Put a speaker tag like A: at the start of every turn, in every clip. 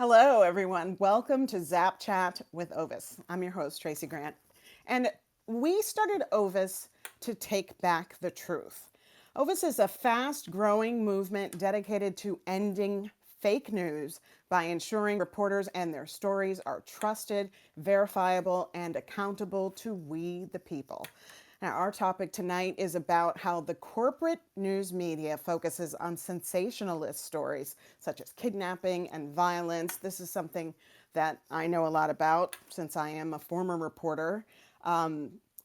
A: Hello, everyone. Welcome to ZapChat with Ovis. I'm your host, Tracy Grant. And we started Ovis to take back the truth. Ovis is a fast growing movement dedicated to ending fake news by ensuring reporters and their stories are trusted, verifiable, and accountable to we, the people. Now, our topic tonight is about how the corporate news media focuses on sensationalist stories such as kidnapping and violence. This is something that I know a lot about since I am a former reporter.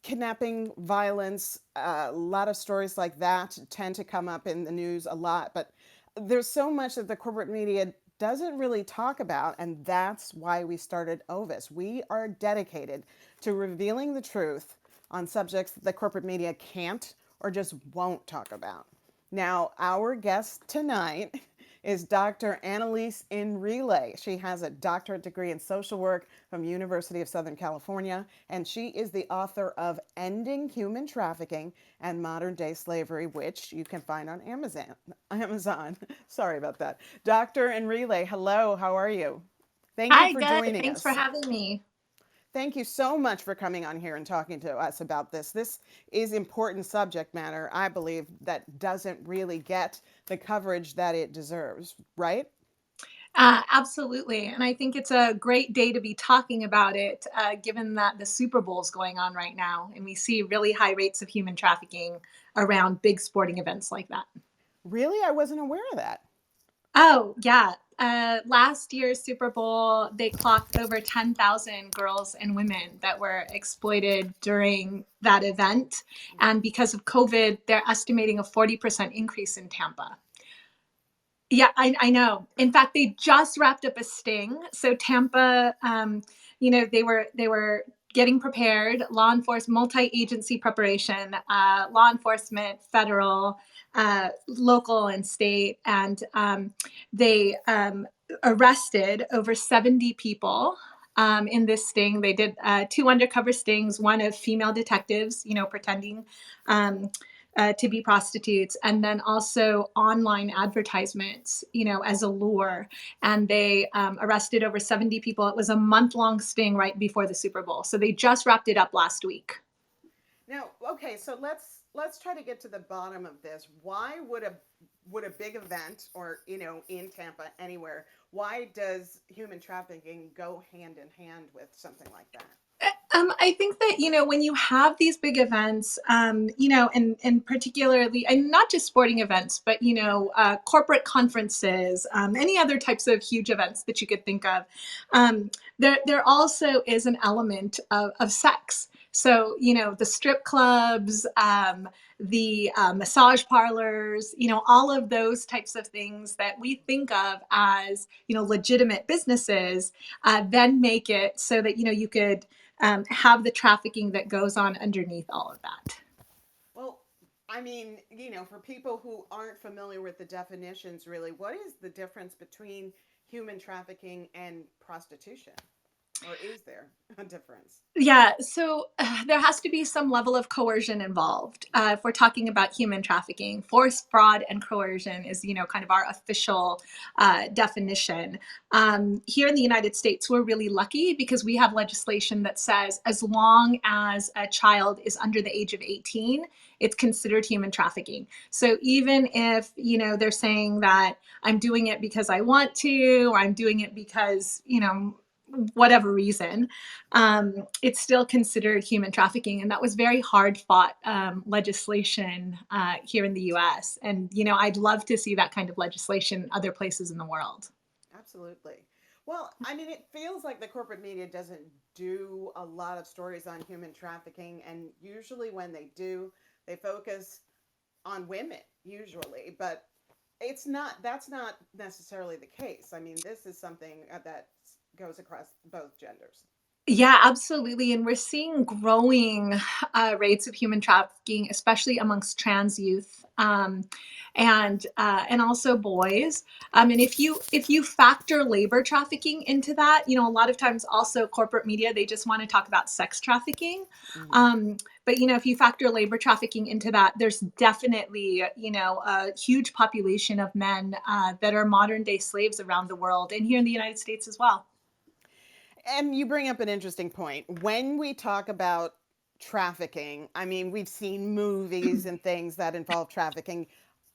A: Kidnapping, violence, a lot of stories like that tend to come up in the news a lot, but there's so much that the corporate media doesn't really talk about, and that's why we started Ovis. We are dedicated to revealing the truth on subjects that the corporate media can't or just won't talk about. Now, our guest tonight is Dr. Annalise in Relay. She has a doctorate degree in social work from University of Southern California, and she is the author of Ending Human Trafficking and Modern Day Slavery, which you can find on Amazon. Sorry about that. Dr. in Relay, hello, how are you? Thank you
B: Hi,
A: for
B: good.
A: joining
B: Thanks for
A: us.
B: having me.
A: Thank you so much for coming on here and talking to us about this. This is important subject matter, I believe, that doesn't really get the coverage that it deserves, right?
B: Absolutely. And I think it's a great day to be talking about it, given that the Super Bowl is going on right now. And we see really high rates of human trafficking around big sporting events like that.
A: Really? I wasn't aware of that.
B: Oh, yeah. Last year's Super Bowl, they clocked over 10,000 girls and women that were exploited during that event. And because of COVID, they're estimating a 40% increase in Tampa. Yeah, I know. In fact, they just wrapped up a sting. So Tampa, they were getting prepared. Law enforcement, multi-agency preparation, law enforcement, federal, local, and state, and they arrested over 70 people. In this sting, they did two undercover stings. One of female detectives, pretending to be prostitutes, and then also online advertisements, as a lure. And they arrested over 70 people. It was a month-long sting right before the Super Bowl. So they just wrapped it up last week.
A: Now, okay, so let's try to get to the bottom of this. Why would a big event or, in Tampa anywhere, why does human trafficking go hand in hand with something like that?
B: I think that, when you have these big events, and particularly, and not just sporting events, but, corporate conferences, any other types of huge events that you could think of, there also is an element of sex. So, the strip clubs, the massage parlors, all of those types of things that we think of as, legitimate businesses, then make it so that, you could have the trafficking that goes on underneath all of that.
A: Well, I mean, for people who aren't familiar with the definitions, really, what is the difference between human trafficking and prostitution? Or is there a difference?
B: Yeah, so there has to be some level of coercion involved. If we're talking about human trafficking, force, fraud, and coercion is, kind of our official definition. Here in the United States, we're really lucky because we have legislation that says as long as a child is under the age of 18, it's considered human trafficking. So even if, they're saying that I'm doing it because I want to, or I'm doing it because, whatever reason, it's still considered human trafficking. And that was very hard fought legislation here in the US. And, I'd love to see that kind of legislation other places in the world.
A: Absolutely. Well, I mean, it feels like the corporate media doesn't do a lot of stories on human trafficking. And usually when they do, they focus on women, usually. But that's not necessarily the case. I mean, this is something that goes across both genders.
B: Yeah, absolutely. And we're seeing growing rates of human trafficking, especially amongst trans youth, and also boys. And if you factor labor trafficking into that, a lot of times also corporate media, they just want to talk about sex trafficking.
A: Mm.
B: Um, but if you factor labor trafficking into that, there's definitely a huge population of men that are modern day slaves around the world, and here in the United States as well.
A: And you bring up an interesting point. When we talk about trafficking, I mean, we've seen movies and things that involve trafficking.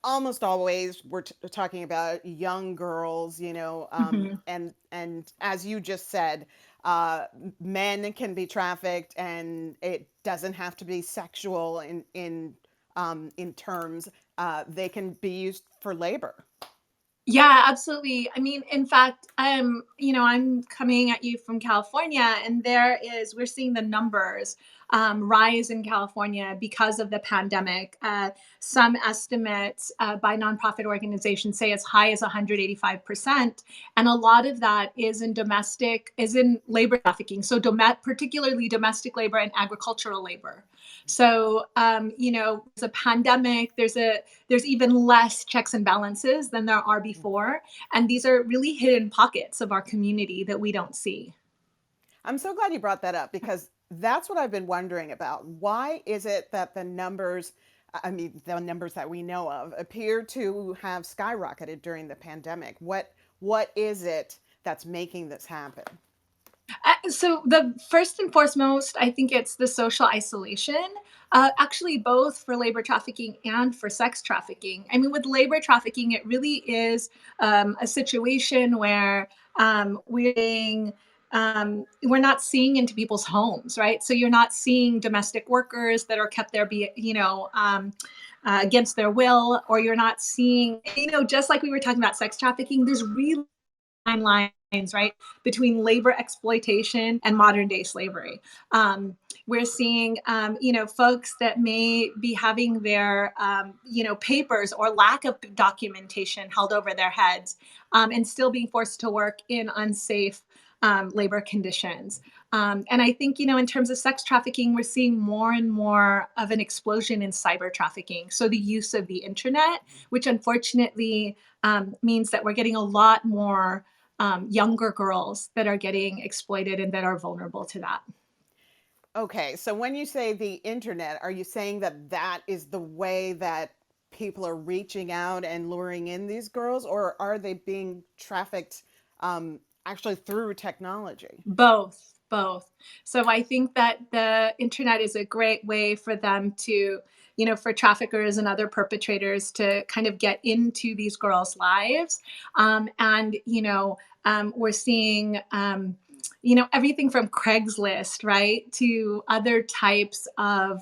A: Almost always, we're talking about young girls,
B: Mhm.
A: and as you just said, uh, men can be trafficked, and it doesn't have to be sexual in terms. They can be used for labor.
B: Yeah, absolutely. I mean, in fact, I'm coming at you from California, and we're seeing the numbers rise in California because of the pandemic. Some estimates by nonprofit organizations say as high as 185%. And a lot of that is in labor trafficking. So, particularly domestic labor and agricultural labor. So, there's a pandemic, there's even less checks and balances than there are before. And these are really hidden pockets of our community that we don't see.
A: I'm so glad you brought that up because that's what I've been wondering about. Why is it that the numbers, I mean, the numbers that we know of, appear to have skyrocketed during the pandemic? What is it that's making this happen?
B: So the first and foremost, I think it's the social isolation. Actually, both for labor trafficking and for sex trafficking. I mean, with labor trafficking, it really is a situation where we're not seeing into people's homes, right? So you're not seeing domestic workers that are kept there, against their will, or you're not seeing, just like we were talking about sex trafficking. There's really fine lines, right, between labor exploitation and modern day slavery. We're seeing, folks that may be having their, papers or lack of documentation held over their heads, and still being forced to work in unsafe labor conditions. And I think, in terms of sex trafficking, we're seeing more and more of an explosion in cyber trafficking. So the use of the internet, which unfortunately means that we're getting a lot more younger girls that are getting exploited and that are vulnerable to that.
A: Okay, so when you say the internet, are you saying that that is the way that people are reaching out and luring in these girls, or are they being trafficked actually through technology?
B: Both, both. So I think that the internet is a great way for them to, for traffickers and other perpetrators to kind of get into these girls' lives. And, we're seeing, everything from Craigslist, right, to other types of,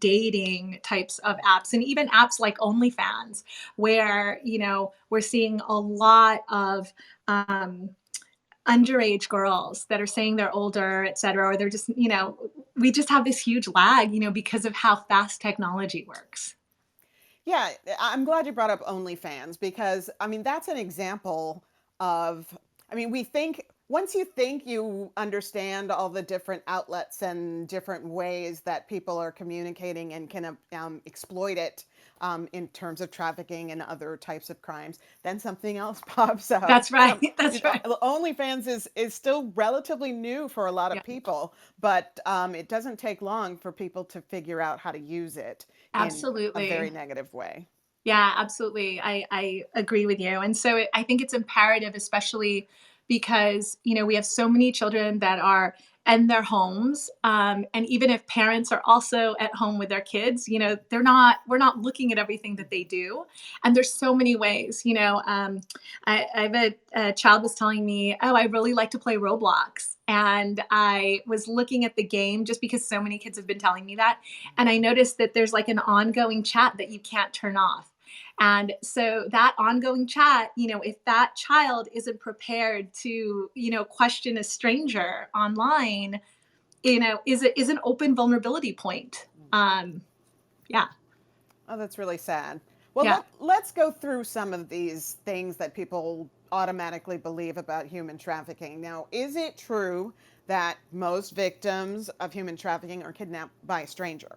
B: dating types of apps, and even apps like OnlyFans, where, we're seeing a lot of, underage girls that are saying they're older, et cetera, or they're just, we just have this huge lag, because of how fast technology works.
A: Yeah, I'm glad you brought up OnlyFans because I mean that's an example of I mean we think once you think you understand all the different outlets and different ways that people are communicating and can exploit it in terms of trafficking and other types of crimes, then something else pops up.
B: That's right. That's right.
A: OnlyFans is still relatively new for a lot
B: Yeah,
A: of people, but it doesn't take long for people to figure out how to use it in a very
B: absolutely.
A: negative way.
B: Yeah, absolutely. I agree with you. And so I think it's imperative, especially because, we have so many children that are in their homes. And even if parents are also at home with their kids, we're not looking at everything that they do. And there's so many ways, I have a child was telling me, oh, I really like to play Roblox. And I was looking at the game just because so many kids have been telling me that. And I noticed that there's like an ongoing chat that you can't turn off. And so that ongoing chat, if that child isn't prepared to, question a stranger online, is an open vulnerability point. Yeah,
A: Oh, that's really sad. Well,
B: yeah.
A: let's go through some of these things that people automatically believe about human trafficking. Now, is it true that most victims of human trafficking are kidnapped by a stranger.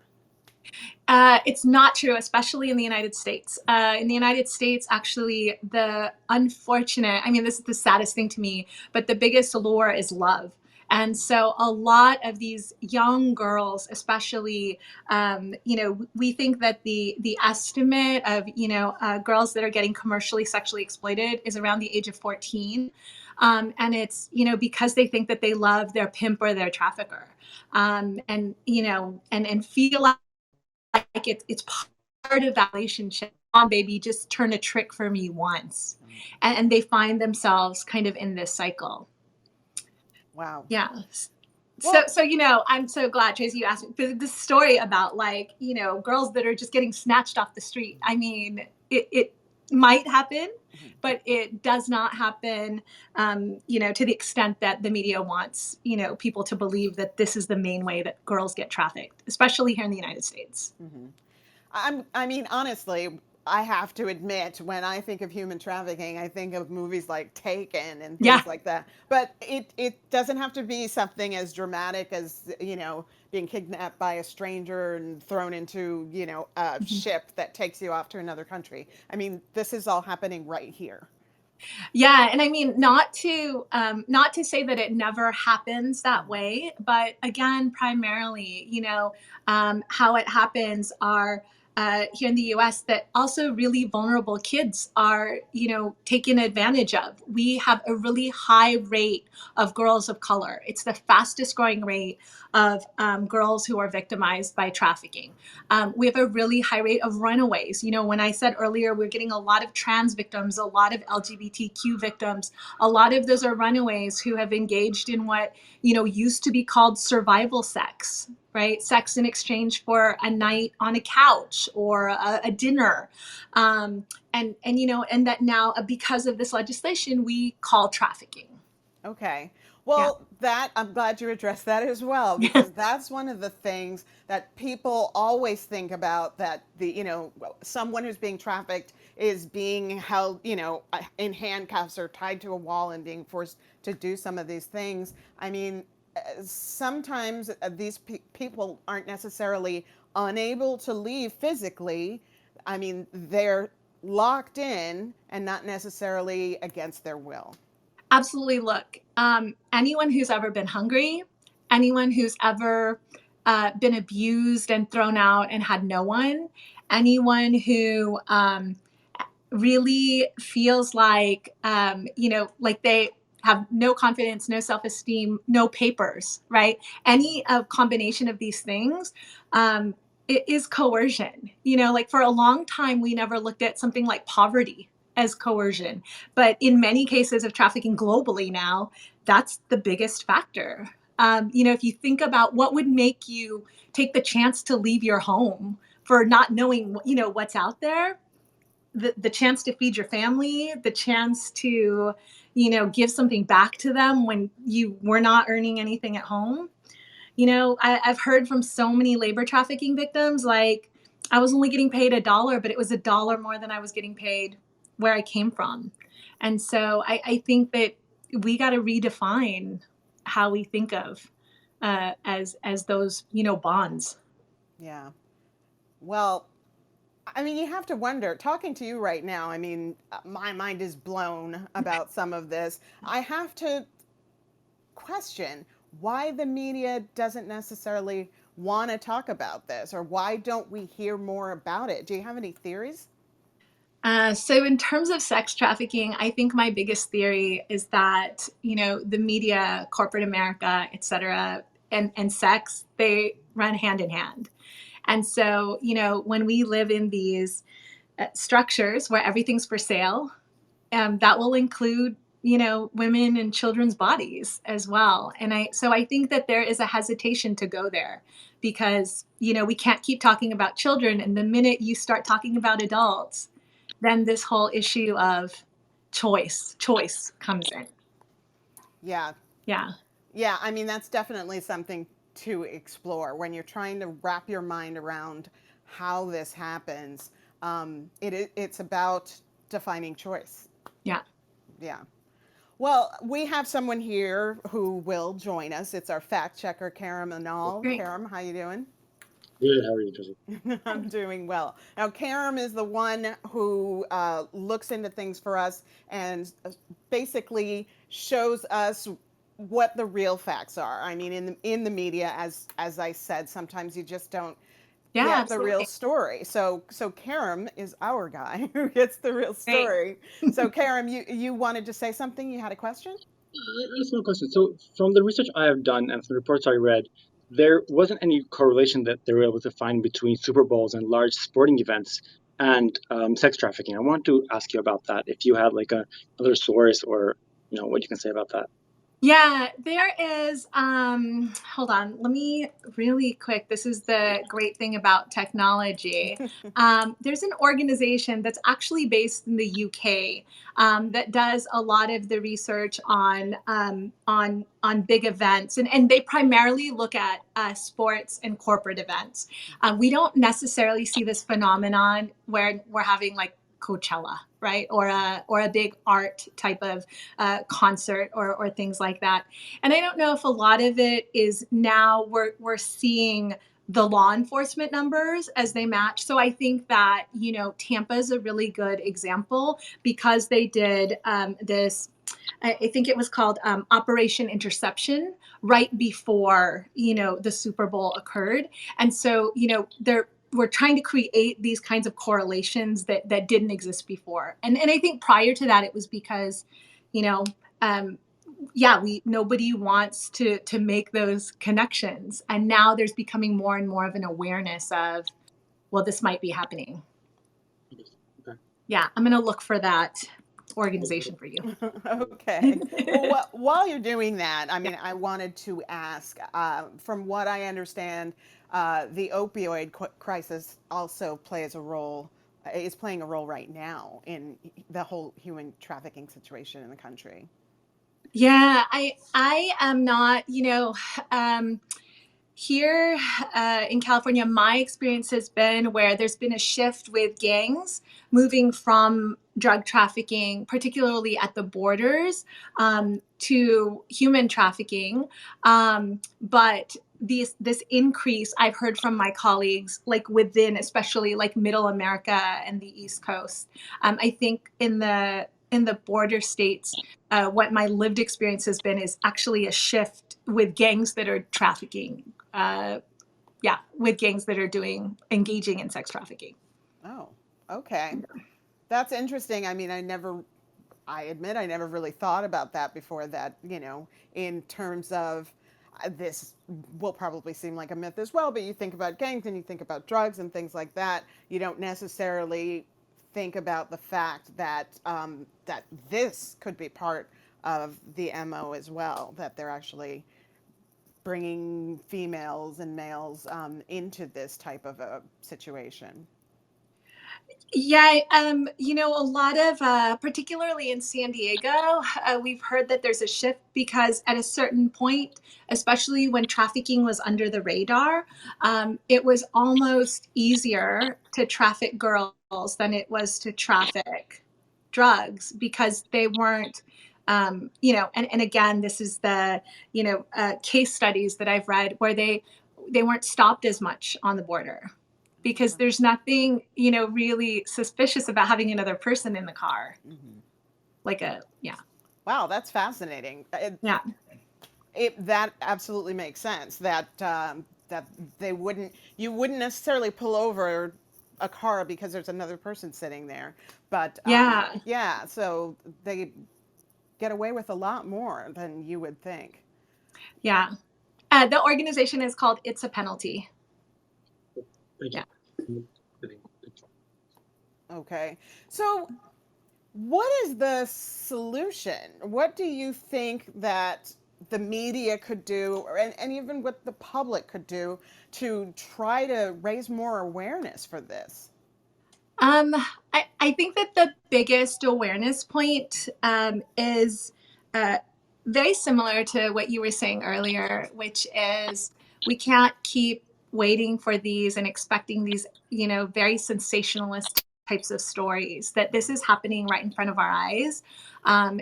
B: It's not true, especially in the United States. In the United States, actually, the unfortunate, I mean, this is the saddest thing to me, but the biggest allure is love. And so a lot of these young girls, especially, we think that the estimate of, girls that are getting commercially sexually exploited is around the age of 14. And it's, because they think that they love their pimp or their trafficker. And feel like it's part of that relationship. On baby, just turn a trick for me once, and they find themselves kind of in this cycle.
A: Wow.
B: Yeah. So,
A: Well,
B: so I'm so glad, Tracy, you asked me this story about, like, girls that are just getting snatched off the street. I mean, it might happen, but it does not happen, to the extent that the media wants, people to believe that this is the main way that girls get trafficked, especially here in the United States.
A: I mean, honestly, I have to admit, when I think of human trafficking, I think of movies like Taken and
B: Yeah.
A: things like that. But it doesn't have to be something as dramatic as, being kidnapped by a stranger and thrown into, a ship that takes you off to another country. I mean, this is all happening right here.
B: Yeah, and I mean, not to say that it never happens that way, but again, primarily, how it happens are, here in the U.S., that also really vulnerable kids are, taken advantage of. We have a really high rate of girls of color. It's the fastest growing rate of, girls who are victimized by trafficking. We have a really high rate of runaways. When I said earlier, we're getting a lot of trans victims, a lot of LGBTQ victims. A lot of those are runaways who have engaged in what, used to be called survival sex, right? Sex in exchange for a night on a couch or a dinner. And that now, because of this legislation, we call trafficking.
A: Okay.
B: Yeah.
A: Well, that I'm glad you addressed that as well, because that's one of the things that people always think about, that someone who's being trafficked is being held, in handcuffs or tied to a wall and being forced to do some of these things. I mean, sometimes these people aren't necessarily unable to leave physically. I mean, they're locked in and not necessarily against their will.
B: Absolutely. Look, anyone who's ever been hungry, anyone who's ever been abused and thrown out and had no one, anyone who really feels like, like they have no confidence, no self-esteem, no papers, right? Any combination of these things, it is coercion. Like, for a long time, we never looked at something like poverty as coercion. But in many cases of trafficking globally now, that's the biggest factor. If you think about what would make you take the chance to leave your home for not knowing, what's out there, the chance to feed your family, the chance to, give something back to them when you were not earning anything at home. I've heard from so many labor trafficking victims, like, I was only getting paid $1, but it was $1 more than I was getting paid where I came from. And so I think that we got to redefine how we think of, as those, bonds.
A: Yeah. Well, I mean, you have to wonder, talking to you right now, I mean, my mind is blown about some of this. I have to question why the media doesn't necessarily want to talk about this, or why don't we hear more about it? Do you have any theories?
B: So in terms of sex trafficking, I think my biggest theory is that, the media, corporate America, et cetera, and sex, they run hand in hand. And so, when we live in these structures where everything's for sale, that will include, women and children's bodies as well. So I think that there is a hesitation to go there, because, we can't keep talking about children. And the minute you start talking about adults, then this whole issue of choice comes in.
A: Yeah.
B: Yeah.
A: Yeah, I mean, that's definitely something to explore when you're trying to wrap your mind around how this happens. It's about defining choice.
B: Yeah.
A: Yeah. Well, we have someone here who will join us. It's our fact checker, Karam Anal.
B: Great.
A: Karam, how you doing?
C: Good. How are you, Tracy?
A: I'm doing well. Now, Karam is the one who looks into things for us and basically shows us what the real facts are. I mean, in the media, as I said, sometimes you just don't
B: Yeah,
A: get the real
B: absolutely.
A: story. So Karam is our guy who gets the real
B: Great.
A: story. So Karam, you wanted to say something? You had a question?
C: I just have a question. So, from the research I have done and from the reports I read, there wasn't any correlation that they were able to find between Super Bowls and large sporting events and sex trafficking. I want to ask you about that. If you had like another source or what you can say about that.
B: Yeah, there is. Hold on, let me really quick. This is the great thing about technology. There's an organization that's actually based in the UK that does a lot of the research on big events, and they primarily look at sports and corporate events. We don't necessarily see this phenomenon where we're having like Coachella, right, or a big art type of concert or things like that. And I don't know if a lot of it is now we're seeing the law enforcement numbers as they match. So I think that Tampa is a really good example because they did this. I think it was called Operation Interception right before the Super Bowl occurred, and so they're we're trying to create these kinds of correlations that didn't exist before. And I think prior to that, it was because, you know, um, yeah, we nobody wants to make those connections, and now there's becoming more and more of an awareness of, well, this might be happening.
C: Okay.
B: Yeah, I'm gonna look for that organization for you.
A: Okay. Well, while you're doing that, I
B: Yeah.
A: mean, I wanted to ask, from what I understand, the opioid crisis also plays a role, is playing a role right now in the whole human trafficking situation in the country.
B: Yeah, I am not, um, here in California, my experience has been where there's been a shift with gangs moving from drug trafficking, particularly at the borders, to human trafficking. But this increase I've heard from my colleagues, like within, especially like Middle America and the East Coast. I think in the border states, what my lived experience has been is actually a shift with gangs that are trafficking. Yeah, with gangs that are engaging in sex trafficking.
A: Oh, okay. That's interesting. I mean, I admit I never really thought about that before that, in terms of this will probably seem like a myth as well, but you think about gangs and you think about drugs and things like that. You don't necessarily think about the fact that this could be part of the MO as well, that they're actually bringing females and males into this type of a situation.
B: Yeah, a lot of, particularly in San Diego, we've heard that there's a shift because at a certain point, especially when trafficking was under the radar, it was almost easier to traffic girls than it was to traffic drugs because they weren't, and again, this is the, case studies that I've read where they weren't stopped as much on the border because there's nothing, really suspicious about having another person in the car.
A: Mm-hmm.
B: Yeah.
A: Wow, that's fascinating.
B: Yeah.
A: That absolutely makes sense. That you wouldn't necessarily pull over a car because there's another person sitting there, but
B: Yeah.
A: yeah, so they get away with a lot more than you would think.
B: Yeah. The organization is called It's a Penalty.
C: Thank
B: Yeah.
C: you.
A: Okay, so what is the solution? What do you think that the media could do, and even what the public could do to try to raise more awareness for this?
B: Um, I think that the biggest awareness point is uh, very similar to what you were saying earlier, which is we can't keep waiting for these and expecting these, very sensationalistic types of stories, that this is happening right in front of our eyes,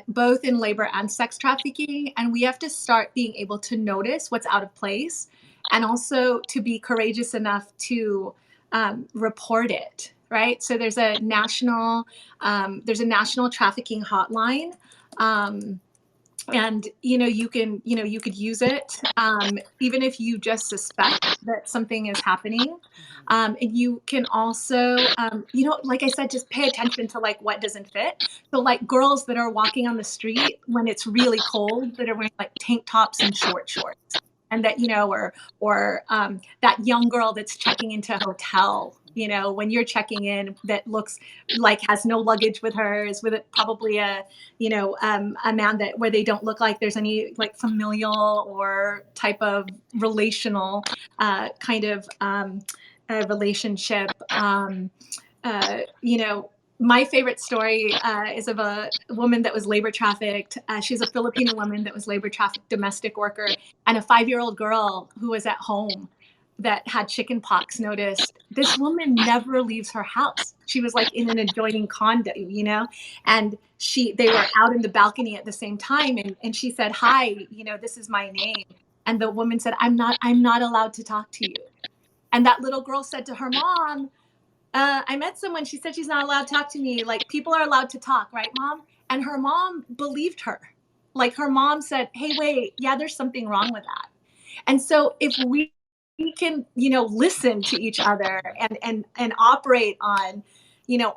B: both in labor and sex trafficking. And we have to start being able to notice what's out of place, and also to be courageous enough to report it. Right. So there's a national trafficking hotline. And you could use it, even if you just suspect that something is happening. And you can also, like I said, just pay attention to like what doesn't fit. So like girls that are walking on the street when it's really cold, that are wearing like tank tops and shorts, and that or that young girl that's checking into a hotel, when you're checking in, that looks like has no luggage with her, is with probably a man that where they don't look like there's any like familial or type of relational kind of relationship. My favorite story is of a woman that was labor trafficked. She's a Filipino woman that was labor trafficked, domestic worker, and a 5-year-old girl who was at home that had chicken pox noticed. This woman never leaves her house. She was like in an adjoining condo, and they were out in the balcony at the same time. And she said, "Hi, this is my name." And the woman said, I'm not allowed to talk to you. And that little girl said to her mom, I met someone. She said she's not allowed to talk to me. Like, people are allowed to talk, right, mom? And her mom believed her. Like, her mom said, hey, wait, yeah, there's something wrong with that. And so if we can, listen to each other and operate on,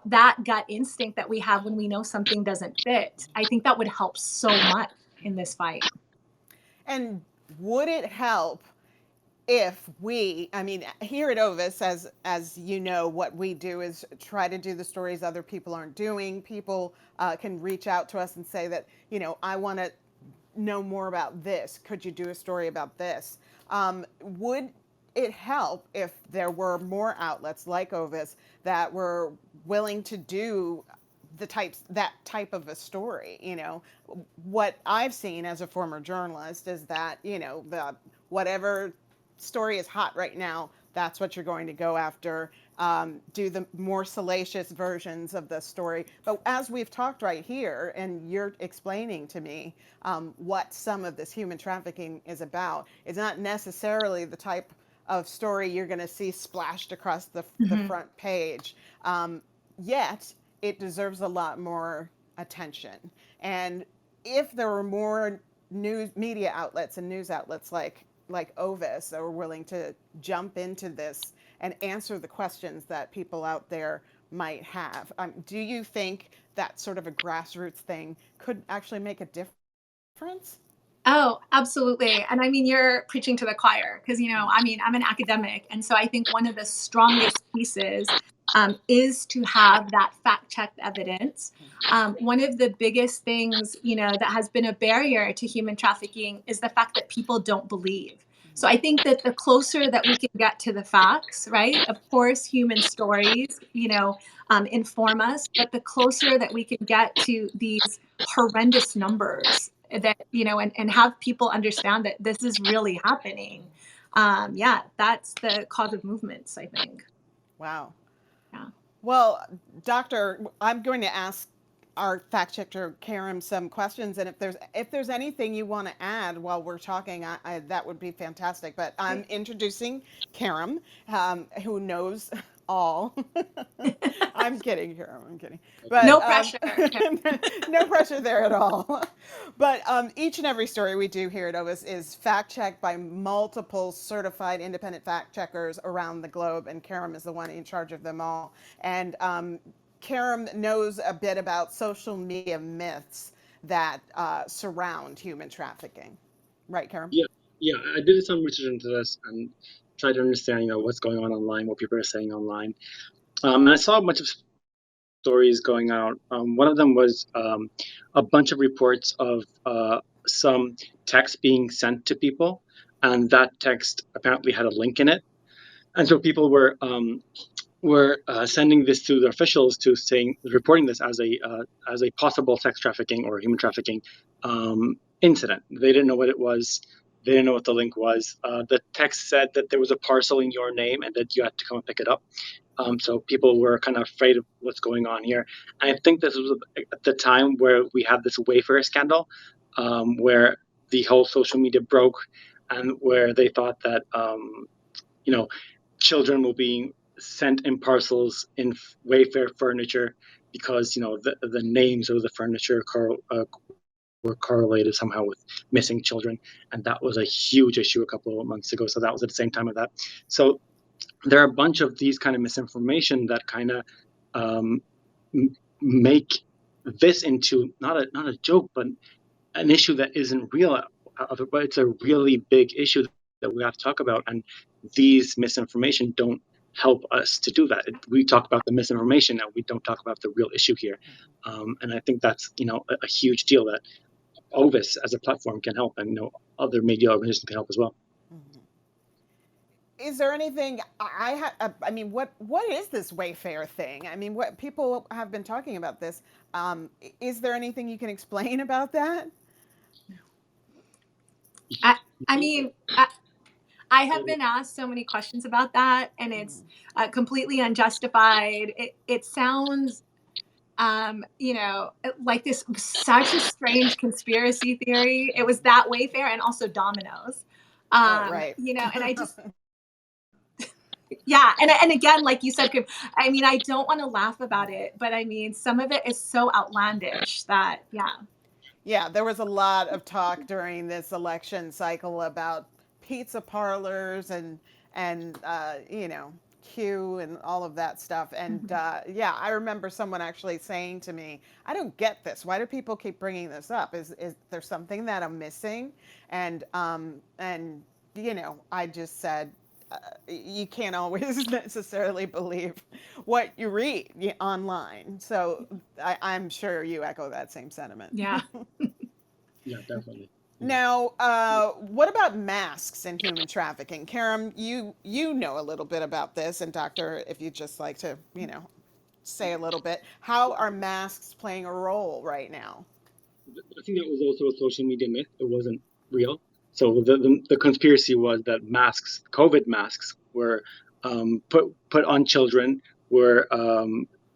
B: that gut instinct that we have when we know something doesn't fit, I think that would help so much in this fight.
A: And would it help if here at Ovis, as you know, what we do is try to do the stories other people aren't doing. People can reach out to us and say that, I want to know more about this. Could you do a story about this? Would it help if there were more outlets like Ovis that were willing to do that type of a story? What I've seen as a former journalist is that, whatever story is hot right now, that's what you're going to go after. Do the more salacious versions of the story. But as we've talked right here, and you're explaining to me what some of this human trafficking is about, it's not necessarily the type of story you're going to see splashed across the front page. Yet, it deserves a lot more attention. And if there were more news media outlets and news outlets like Ovis that were willing to jump into this and answer the questions that people out there might have, do you think that sort of a grassroots thing could actually make a difference?
B: Oh, absolutely. And I mean, you're preaching to the choir because, I'm an academic. And so I think one of the strongest pieces is to have that fact checked evidence. One of the biggest things, that has been a barrier to human trafficking is the fact that people don't believe. So I think that the closer that we can get to the facts, right? Of course, human stories, inform us, but the closer that we can get to these horrendous numbers that, and have people understand that this is really happening. Yeah, that's the cause of movements, I think.
A: Wow.
B: Yeah.
A: Well, Doctor, I'm going to ask our fact checker Karam some questions, and if there's anything you want to add while we're talking, that would be fantastic. But I'm introducing Karam, who knows all. I'm kidding, Karam. I'm kidding. But
B: No pressure.
A: no pressure there at all. But each and every story we do here at Ovis is fact checked by multiple certified independent fact checkers around the globe, and Karam is the one in charge of them all. And Karam knows a bit about social media myths that surround human trafficking. Right, Karam?
C: Yeah, I did some research into this and tried to understand, what's going on online, what people are saying online. And I saw a bunch of stories going out. One of them was a bunch of reports of some text being sent to people, and that text apparently had a link in it, and so people were sending this to the officials to reporting this as a possible sex trafficking or human trafficking incident. They didn't know what it was. They didn't know what the link was. The text said that there was a parcel in your name and that you had to come and pick it up. So people were kind of afraid of what's going on here. And I think this was at the time where we had this Wayfair scandal, where the whole social media broke, and where they thought that children were being sent in parcels in Wayfair furniture because the names of the furniture were correlated somehow with missing children, and that was a huge issue a couple of months ago. So that was at the same time of that. So there are a bunch of these kind of misinformation that kind of make this into not a joke, but an issue that isn't real, but it's a really big issue that we have to talk about. And these misinformation don't help us to do that. We talk about the misinformation and we don't talk about the real issue here. And I think that's a huge deal that Ovis as a platform can help, and other media organizations can help as well.
A: Is there anything I mean, what is this Wayfair thing? I mean, what people have been talking about this. Is there anything you can explain about that?
B: I mean, I have been asked so many questions about that, and it's completely unjustified. It sounds, like this such a strange conspiracy theory. It was that Wayfair and also Domino's.
A: Right.
B: And I just, yeah. And again, like you said, I mean, I don't want to laugh about it, but I mean, some of it is so outlandish that, yeah.
A: Yeah, there was a lot of talk during this election cycle about pizza parlors and Q and all of that stuff. And yeah, I remember someone actually saying to me, "I don't get this. Why do people keep bringing this up? Is there something that I'm missing?" And I just said, you can't always necessarily believe what you read online. So I'm sure you echo that same sentiment.
B: Yeah.
C: Yeah, definitely.
A: Now, what about masks and human trafficking? Karam, you know a little bit about this, and Doctor, if you'd just like to, say a little bit, how are masks playing a role right now?
C: I think that was also a social media myth. It wasn't real. So the conspiracy was that masks, COVID masks, were put on children, were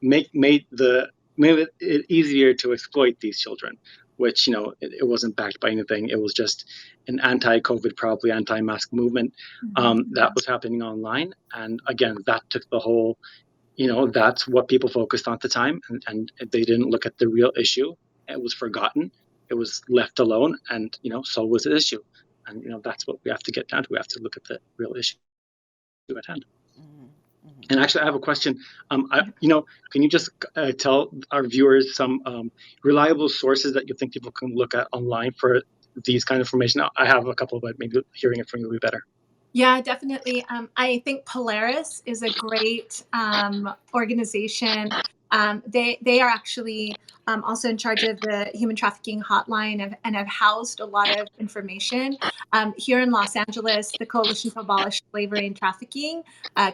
C: made it easier to exploit these children, which it wasn't backed by anything. It was just an anti-COVID, probably anti-mask movement that was happening online. And again, that took the whole. That's what people focused on at the time, and they didn't look at the real issue. It was forgotten. It was left alone, and so was the issue. And that's what we have to get down to. We have to look at the real issue at hand. And actually, I have a question. Can you just tell our viewers some reliable sources that you think people can look at online for these kind of information? I have a couple, but maybe hearing it from you will be better.
B: Yeah, definitely. I think Polaris is a great organization. They are actually also in charge of the human trafficking hotline and have housed a lot of information. Here in Los Angeles, the Coalition to Abolish Slavery and Trafficking,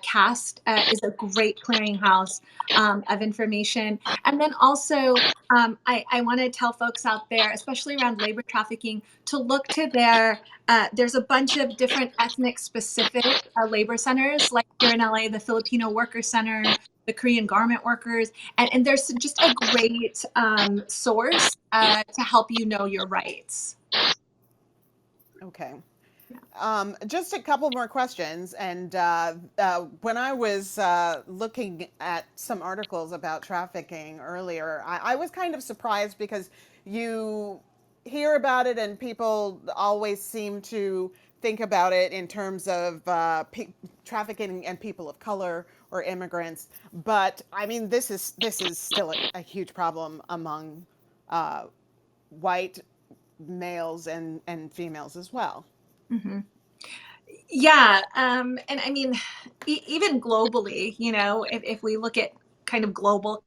B: CAST, is a great clearinghouse of information. And then also, I want to tell folks out there, especially around labor trafficking, to look to there's a bunch of different ethnic specific labor centers, like here in LA, the Filipino Worker Center, the Korean Garment Workers, and there's just a great source to help you know your rights.
A: Okay. Just a couple more questions. And when I was looking at some articles about trafficking earlier, I was kind of surprised because you hear about it and people always seem to think about it in terms of trafficking and people of color or immigrants. But I mean, this is still a huge problem among white males and females as well.
B: Mm-hmm. Yeah, and I mean, even globally, if we look at kind of global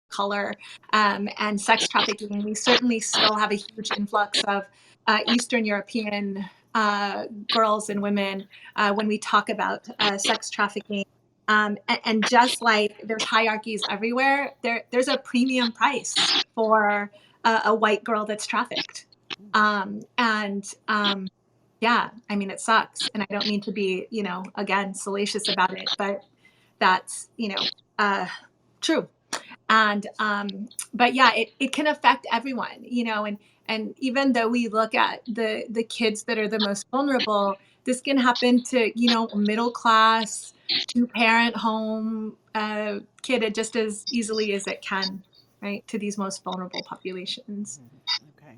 B: color and sex trafficking, we certainly still have a huge influx of Eastern European girls and women when we talk about sex trafficking. And just like there's hierarchies everywhere, there's a premium price for a white girl that's trafficked. And Yeah, I mean, it sucks. And I don't mean to be, again, salacious about it, but that's, true. And but yeah, it can affect everyone, and even though we look at the kids that are the most vulnerable, this can happen to, a middle class, two parent home kid just as easily as it can, right, to these most vulnerable populations.
A: Okay.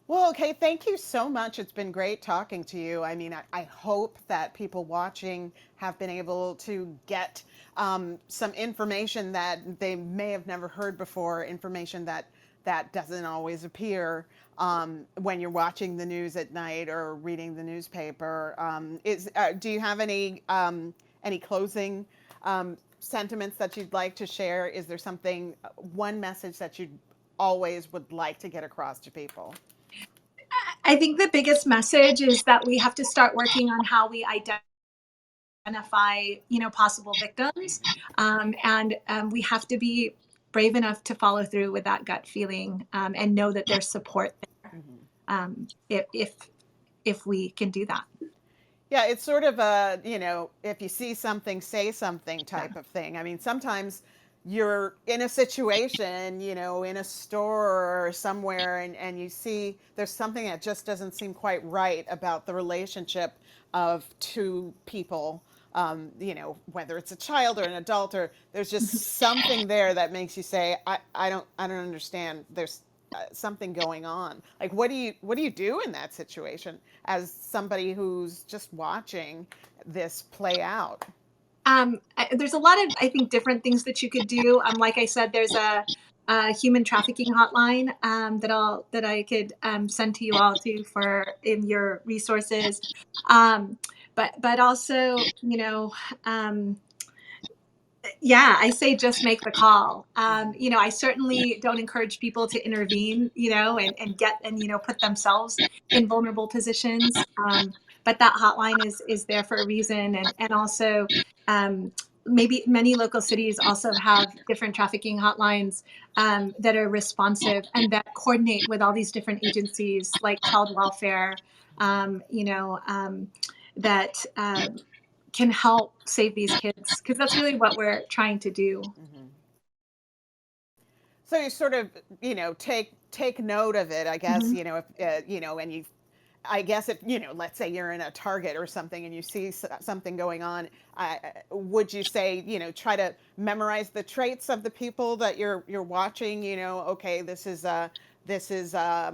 A: Well, okay, thank you so much. It's been great talking to you. I mean, I hope that people watching have been able to get some information that they may have never heard before, information that doesn't always appear when you're watching the news at night or reading the newspaper. Do you have any closing sentiments that you'd like to share? Is there something, one message that you always would like to get across to people?
B: I think the biggest message is that we have to start working on how we identify, possible victims, and we have to be brave enough to follow through with that gut feeling, and know that there's support there, if we can do that.
A: Yeah, it's sort of a, if you see something, say something
B: Yeah.
A: type of thing. I mean, sometimes you're in a situation, in a store or somewhere, and you see there's something that just doesn't seem quite right about the relationship of two people, whether it's a child or an adult, or there's just something there that makes you say, I don't understand. There's something going on. Like, what do you do in that situation as somebody who's just watching this play out?
B: There's a lot of, I think, different things that you could do. Like I said, there's a human trafficking hotline, that I could send to you all too for in your resources. But also, um, yeah, I say just make the call. I certainly don't encourage people to intervene, and put themselves in vulnerable positions. But that hotline is there for a reason, and also, um, maybe many local cities also have different trafficking hotlines, that are responsive and that coordinate with all these different agencies like child welfare, that can help save these kids, because that's really what we're trying to do.
A: Mm-hmm. So you sort of, take note of it, I guess,
B: Hmm.
A: if, and you, I guess if, let's say you're in a Target or something and you see something going on, would you say, try to memorize the traits of the people that you're watching? Okay, this is a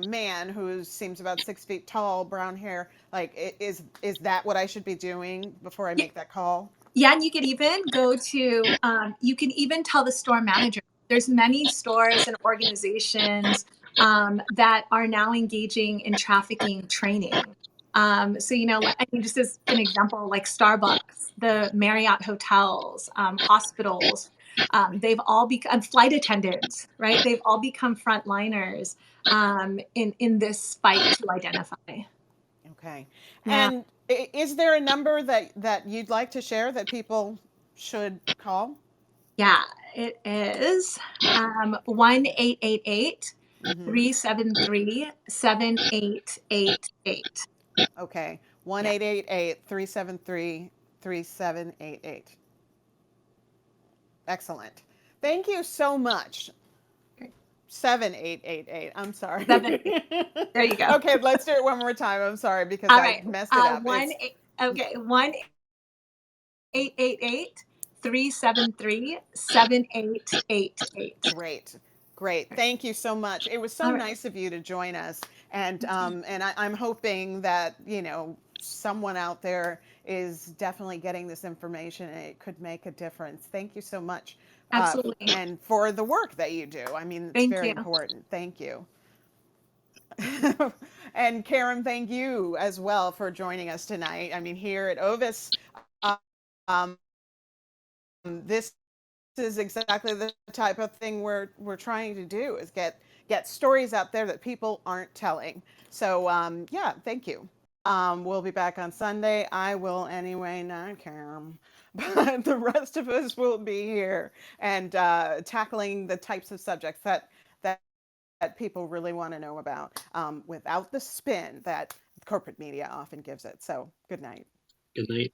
A: man who seems about 6 feet tall, brown hair. Like, is that what I should be doing before I
B: Yeah,
A: make that call?
B: yeah, and you could even go to, you can even tell the store manager. There's many stores and organizations, that are now engaging in trafficking training. So, I mean, just as an example, like Starbucks, the Marriott hotels, hospitals, they've all become flight attendants, right? They've all become frontliners, in this fight to identify.
A: Okay.
B: Yeah.
A: And is there a number that you'd like to share that people should call?
B: Yeah, it is 1-888
A: Mm-hmm.
B: 373 7888.
A: Okay. One
B: Yeah.
A: eight eight eight 373 3788. Excellent. Thank you so much. 7888. I'm sorry.
B: Seven, there you go.
A: Okay, let's do it one more time. I'm sorry because
B: All
A: I
B: right.
A: messed it up.
B: One,
A: It's
B: okay. 1-888 373 7888.
A: great. Great. Thank you so much. It was so
B: All right.
A: nice of you to join us. And I'm hoping that, someone out there is definitely getting this information and it could make a difference. Thank you so much.
B: Absolutely.
A: And for the work that you do. I mean, it's
B: Thank
A: very
B: you.
A: important. Thank you. And Karen, thank you as well for joining us tonight. I mean, here at Ovis, um, this is exactly the type of thing we're trying to do is get stories out there that people aren't telling. So yeah, thank you. We'll be back on Sunday. I will anyway, not Karen, but the rest of us will be here and tackling the types of subjects that people really want to know about, without the spin that corporate media often gives it. So good night.
C: Good night.